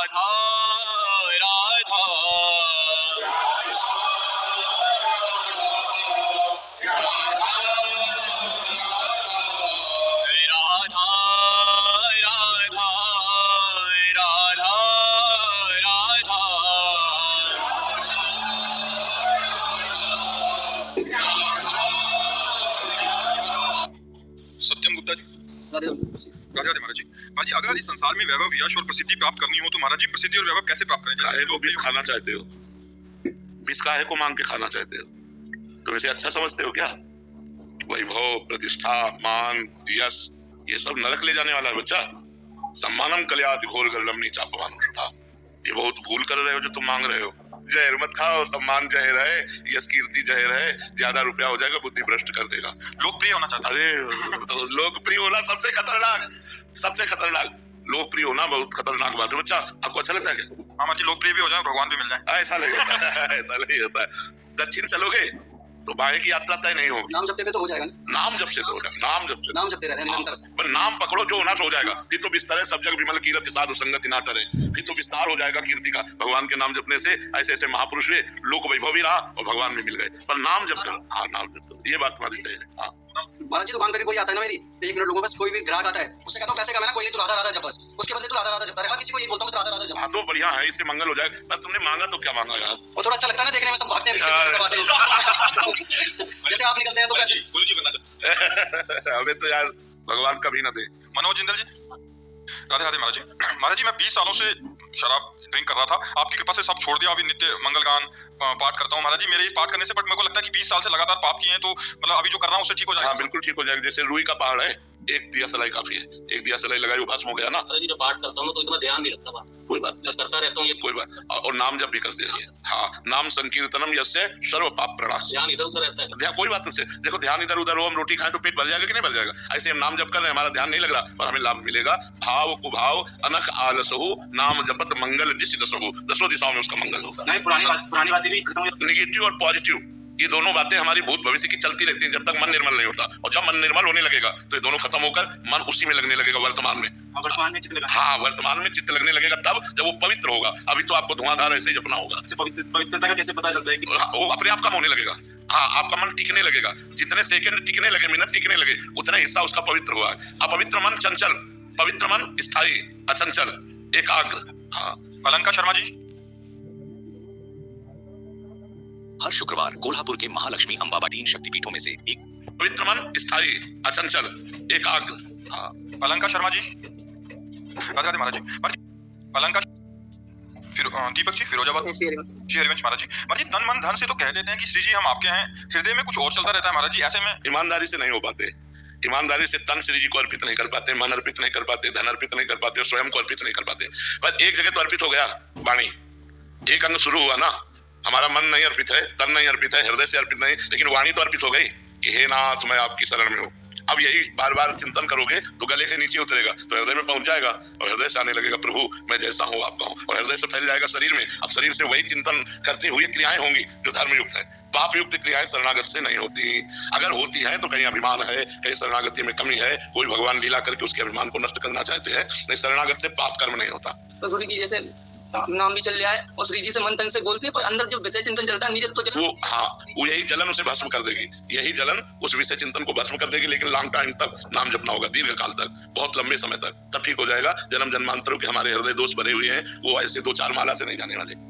राधा राधा राधा राधा राधा राधा। सत्यम गुप्ता जी। राधे राधे महाराज जी। महाराज जी, अगर इस संसार में वैभव, यश और प्रसिद्धि प्राप्त करनी हो तो महाराज जी प्रसिद्धि और वैभव कैसे प्राप्त करें? काहे को विष खाना चाहते हो? विष काहे को मांग के खाना चाहते हो? तुम इसे अच्छा समझते हो क्या? वैभव, प्रतिष्ठा, मान, यश, ये सब नरक ले जाने वाला है बच्चा। सम्मानम कल्याति घोर गर्लम नीचापवान था। ये बहुत भूल कर रहे हो जो तुम मांग रहे हो। जहर मत खाओ, सम्मान जहर है, यश कीर्ति जहर है, ज्यादा रुपया हो जाएगा, बुद्धि भ्रष्ट कर देगा। लोकप्रिय होना चाहता है। अरे लोकप्रिय होना सबसे खतरनाक, सबसे खतरनाक। लोकप्रिय होना बहुत खतरनाक बात है बच्चा। आपको अच्छा लगता है क्या? हाँ महाराज जी, लोकप्रिय भी हो जाए, भगवान भी मिल जाए। ऐसा नहीं होता है, ऐसा नहीं होता है। दक्षिण चलोगे तो बाएं की यात्रा तय नहीं होगी। नाम जपते हुए तो हो जाएगा ना? नाम जप से तो हो जाएगा, नाम जपते रहते हैं निरंतर। पर नाम पकड़ो जो होना सो हो जाएगा। फिर तो विस्तार है, सब जग विमल कीरति साधु संगति ना करे। फिर तो विस्तार हो जाएगा कीर्ति का। भगवान के नाम जपने से ऐसे ऐसे महापुरुष हुए, लोक वैभव भी रहा और भगवान भी मिल गए। पर नाम जप करो। हाँ, नाम जप करो, ये बात तुम्हारी सही है। हाँ महाराज जी, दुकान पे भी कोई आता है ना मेरी, 1 मिनट लोगों बस, कोई भी ग्राहक आता है, उससे कहता हूँ पैसे कमाना, कोई नहीं, तू राधा राधा जप बस। उसके बदले तू राधा राधा जपता है। हर किसी को ये बोलता हूँ राधा राधा जप। हाँ तो बढ़िया है, इससे मंगल हो जाएगा। पर तुमने मांगा तो क्या मांगा यार? और थोड़ा अच्छा लगता है ना देखने में, सब भागते हैं जैसे आप निकलते हैं तो कैसे गुरु जी बनना चाहते हमें तो यार भगवान कभी ना दे। मनोज जिंदल जी। राधे राधे महाराज जी। महाराज जी, मैं 20 सालों से शराब ड्रिंक कर रहा था, आपकी कृपा से सब छोड़ दिया। अभी नित्य मंगल गान पाठ करता हूँ महाराज जी। मेरे इस पाठ करने से बट मेरे को लगता है कि 20 साल से लगातार पाप किए हैं, तो मतलब अभी जो कर रहा हूँ उससे ठीक हो जाएगा? हाँ बिल्कुल ठीक हो जाएगा। जैसे रुई का पहाड़ है, एक दिया सलाई काफी है। एक दिया सलाई लगाई, वो भस्म हो गया ना। जी, जब पाठ करता हूँ तो इतना ध्यान नहीं रखता बात। कोई बात बस करता रहता हूँ, ये कोई बात। और नाम जब भी कर दे। हाँ, नाम संकीर्तनम यस्य सर्व पाप प्रणाश। ध्यान इधर उधर रहता है। ध्यान कोई बात नहीं। देखो ध्यान इधर उधर हो, हम रोटी खाएं तो पेट भर जाएगा कि नहीं भर जाएगा? ऐसे हम नाम जप कर रहे हैं, हमारा ध्यान नहीं लग रहा और हमें लाभ मिलेगा। भाव कुभाव अनख आलसहु नाम जपत मंगल दिशि दसहु। दसों दिशाओं में उसका मंगल होगा। नहीं, पुरानी बातें भी खत्म हो जाती। नेगेटिव और पॉजिटिव, ये दोनों बातें हमारी भूत भविष्य की चलती रहती हैं जब तक मन निर्मल नहीं होता। और जब मन निर्मल होने लगेगा तो ये दोनों खत्म होकर मन उसी में लगने लगेगा, वर्तमान में। वर्तमान में चित्त लगा। हाँ, वर्तमान में चित्त लगने लगेगा तब जब वो पवित्र होगा। अभी तो आपको धुआंधार ऐसे ही जपना होगा। पवित्रता का कैसे पता चलता है कि वो अपने आप कम होने लगेगा? हाँ, आपका मन टिकने लगेगा। जितने सेकंड टिकने लगे, मिनट टिकने लगे, उतना हिस्सा उसका पवित्र हुआ है। अपवित्र मन चंचल, पवित्र मन स्थायी, अचंचल, एकाग्र। हाँ। अलंका शर्मा जी। हर शुक्रवार कोल्हापुर के महालक्ष्मी अंबाबा 3 शक्तिपीठों में से एक। पवित्र मन स्थायी, अचंचल, एकाग्र। हाँ। अलंका शर्मा जी। राधे राधे महाराज जी। अलंका दीपक जी, फिरोजाबाद श्री हरिवंश महाराज जी। महाराज जी, तन मन धन से तो कह देते हैं कि श्री जी हम आपके हैं, हृदय में कुछ और चलता रहता है महाराज जी। ऐसे में ईमानदारी से नहीं हो पाते। ईमानदारी से तन श्री जी को अर्पित नहीं कर पाते, मन अर्पित नहीं कर पाते, धन अर्पित नहीं कर पाते, स्वयं को अर्पित नहीं कर पाते। पर एक जगह तो अर्पित हो गया, वाणी। एक अंग शुरू हुआ ना। हमारा मन नहीं अर्पित है, तन नहीं अर्पित है, हृदय से अर्पित नहीं, लेकिन वाणी तो अर्पित हो गई कि हे नाथ मैं आपकी शरण में हूँ। अब यही बार बार चिंतन करोगे तो गले के नीचे उतरेगा, तो हृदय में पहुंच जाएगा और हृदय से आने लगेगा प्रभु मैं जैसा हूँ आपका हूँ, और हृदय से फैल जाएगा शरीर में। अब शरीर से वही चिंतन करते हुए क्रियाएं होंगी जो धर्म युक्त है। पाप युक्त क्रियाएं शरणागत से नहीं होती। अगर होती हैं तो कहीं अभिमान है, कहीं शरणागति में कमी है, कोई भगवान लीला करके उसके अभिमान को नष्ट करना चाहते हैं। नहीं, शरणागत से पाप कर्म नहीं होता। तो गुरु जी जैसे नाम भी चल जाए और श्री जी से मन तन से बोलते हैं, पर अंदर जो विषय चिंतन चलता है नीचे तो वो, हाँ, वो यही जलन उसे भस्म कर देगी। यही जलन उस विषय चिंतन को भस्म कर देगी। लेकिन लॉन्ग टाइम तक नाम जपना होगा, दीर्घ काल तक, बहुत लंबे समय तक, तब ठीक हो जाएगा। जन्म जन्मांतरों के हमारे हृदय दोष भरे हुए हैं, वो ऐसे 2-4 माला से नहीं जाने वाले।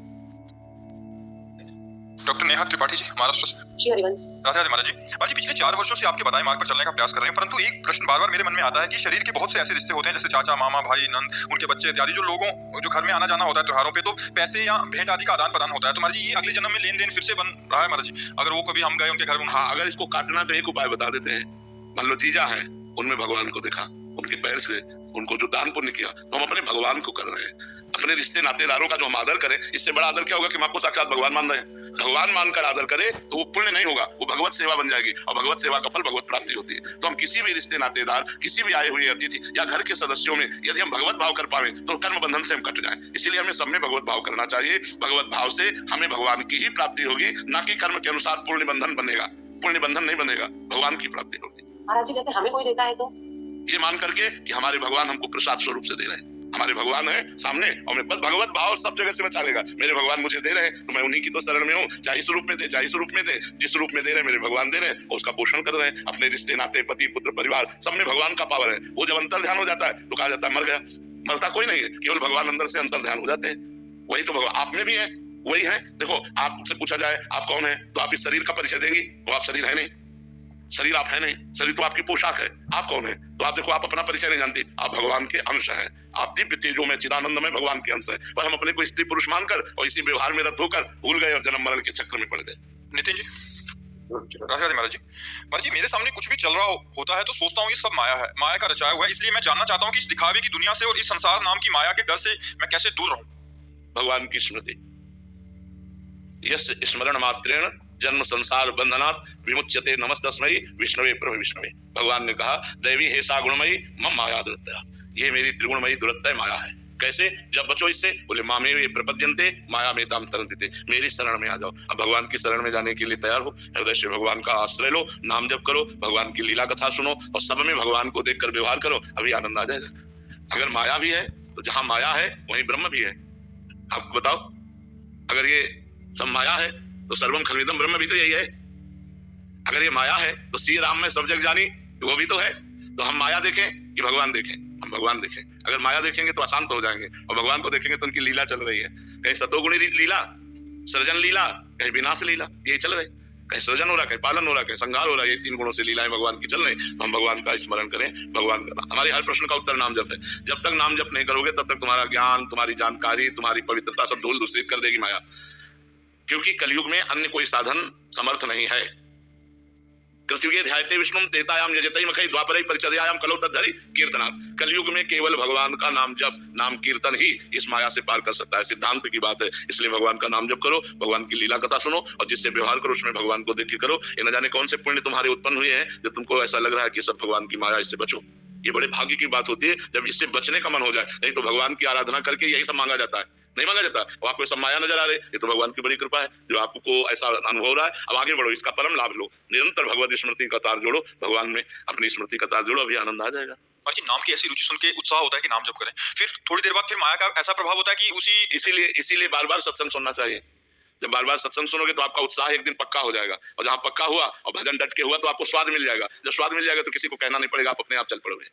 डॉक्टर नेहा त्रिपाठी जी, महाराष्ट्र से। राधे राधे महाराज जी। महाराज जी, पिछले 4 वर्षों से आपके बताए मार्ग पर चलने का प्रयास कर रहे हैं, परंतु एक प्रश्न बार बार मेरे मन में आता है कि शरीर के बहुत से ऐसे रिश्ते होते हैं, जैसे चाचा, मामा, भाई, नंद, उनके बच्चे इत्यादि, जो लोगों जो घर में आना जाना होता है त्योहारों पे, तो पैसे या भेंट आदि का आदान प्रदान होता है। तो महाराज जी, ये अगले जन्म में लेन देन फिर से बन रहा है महाराज जी? अगर वो कभी हम गए उनके घर। हाँ, अगर इसको काटना तो एक उपाय बता देते हैं। मान लो जीजा है, उनमें भगवान को देखा, उनके पैर से उनको जो दान पुण्य किया, तो हम अपने भगवान को कर रहे हैं। अपने रिश्ते नातेदारों का जो हम आदर करें, इससे बड़ा आदर क्या होगा कि हम आपको साक्षात भगवान मान रहे हैं। भगवान मानकर आदर करें तो वो पुण्य नहीं होगा, वो भगवत सेवा बन जाएगी, और भगवत सेवा का फल भगवत प्राप्ति होती है। तो हम किसी भी रिश्ते नातेदार, किसी भी आए हुए अतिथि या घर के सदस्यों में यदि हम भगवत भाव कर पाए तो कर्म बंधन से हम कट जाएं। इसीलिए हमें सब में भगवत भाव करना चाहिए। भगवत भाव से हमें भगवान की ही प्राप्ति होगी, ना कि कर्म के अनुसार पुण्य बंधन बनेगा। पुण्य बंधन नहीं बनेगा, भगवान की प्राप्ति होगी। महाराज जी, जैसे हमें कोई देता है तो ये मान करके कि हमारे भगवान हमको प्रसाद स्वरूप से दे रहे हैं। हमारे भगवान है सामने और मैं बस भगवत भाव सब जगह से बचा लेगा। मेरे भगवान मुझे दे रहे हैं तो मैं उन्हीं की तो शरण में हूँ, चाहे इस रूप में दे चाहे इस रूप में दे, जिस रूप में दे रहे हैं मेरे भगवान दे रहे हैं और उसका पोषण कर रहे हैं। अपने रिश्ते नाते पति पुत्र परिवार सब में भगवान का पावर है। वो जब अंतर ध्यान हो जाता है तो कहा जाता है मर गया, मरता कोई नहीं है, केवल भगवान अंदर से अंतर ध्यान हो जाते हैं। वही तो भगवान आप में भी है, वही है। देखो आपसे पूछा जाए आप कौन है तो आप इस शरीर का परिचय देंगी, वो आप शरीर है नहीं, शरीर आप है नहीं, शरीर तो आपकी पोशाक है। आप कौन है तो आप देखो आप अपना परिचय नहीं जानती, आप भगवान के अंश हैं, आप दिव्य तेजों में चिदानंद में भगवान के अंश है। पर हम अपने को स्त्री पुरुष मानकर और इसी व्यवहार में रत होकर भूल गए और जन्म मरण के चक्र में पड़ गए। नितिन जी, राधे राधे महाराज जी। महाराज जी, मेरे सामने कुछ भी चल रहा होता है तो सोचता हूँ ये सब माया है, माया का रचाया हुआ है। इसलिए मैं जानना चाहता हूँ कि इस दिखावे की दुनिया से और इस संसार नाम की माया के डर से मैं कैसे दूर रहूं। भगवान की स्मृति, यस्य स्मरण मात्रेण जन्म संसार बंधनात् विमुच्यते नमस्तस्मै विष्णवे प्रभु विष्णवे। भगवान ने कहा दैवी हेसा गुणमयी मम माया दुरत्या, ये मेरी त्रिगुणमयी दुरत्य माया है। कैसे जब बचो इससे, बोले मामे वे प्रपद्यन्ते माया में ताम तरन्ति, मेरी शरण में आ जाओ। अब भगवान की शरण में जाने के लिए तैयार हो, हृदय से भगवान का आश्रय लो, नाम जप करो, भगवान की लीला कथा सुनो और सब में भगवान को देखकर व्यवहार करो, अभी आनंद आ जाएगा। अगर माया भी है तो जहां माया है वहीं ब्रह्म भी है। आप बताओ, अगर ये सब माया है तो सर्वम खलविदम ब्रह्म भी तो यही है। अगर ये माया है तो श्री राम में सब जग जानी वो भी तो है। तो हम माया देखें कि भगवान देखें? हम भगवान देखें। अगर माया देखेंगे तो अशांत हो जाएंगे और भगवान को देखेंगे तो उनकी लीला चल रही है। कहीं सतोगुणी लीला, सृजन लीला, कहीं विनाश लीला, यही चल रही। कहीं सृजन हो रहा, कहीं पालन हो रहा, कहीं संहार हो रहा है। ये तीन गुणों से लीलाएं भगवान की चल रही। तो हम भगवान का स्मरण करें, भगवान का। हमारे हर प्रश्न का उत्तर नाम जप है। जब तक नाम जप नहीं करोगे तब तक तुम्हारा ज्ञान, तुम्हारी जानकारी, तुम्हारी पवित्रता सब धूल दूषित कर देगी माया। क्योंकि कलयुग में अन्य कोई साधन समर्थ नहीं है। कृत्युगे ध्यायते विष्णुम तेतायाम यजते मखै द्वापरे परिचर्यायाम कलौ तद्धरि कीर्तनात्। कलयुग में केवल भगवान का नाम जप, नाम कीर्तन ही इस माया से पार कर सकता है। सिद्धांत की बात है। इसलिए भगवान का नाम जप करो, भगवान की लीला कथा सुनो और जिससे व्यवहार करो उसमें भगवान को देख के करो। ये न जाने कौन से पुण्य तुम्हारे उत्पन्न हुए हैं जब तुमको ऐसा लग रहा है कि सब भगवान की माया, इससे बचो। ये बड़े भाग्य की बात होती है जब इससे बचने का मन हो जाए। नहीं तो भगवान की आराधना करके यही सब मांगा जाता है, नहीं मांगा जाता। और आपको सब माया नजर आ रहे, ये तो भगवान की बड़ी कृपा है जो आपको ऐसा अनुभव हो रहा है। अब आगे बढ़ो, इसका परम लाभ लो, निरंतर भगवत स्मृति का तार जोड़ो, भगवान में अपनी स्मृति का तार जोड़ो, अभी आनंद आ जाएगा। और जी, नाम की ऐसी रुचि सुन के उत्साह होता है कि नाम जप करें, फिर थोड़ी देर बाद फिर माया का ऐसा प्रभाव होता है कि इसीलिए बार बार सत्संग सुनना चाहिए। जब बार बार सत्संग सुनोगे तो आपका उत्साह एक दिन पक्का हो जाएगा और जहां पक्का हुआ और भजन डट के हुआ तो आपको स्वाद मिल जाएगा। जब स्वाद मिल जाएगा तो किसी को कहना नहीं पड़ेगा, आप अपने आप चल पड़ोगे।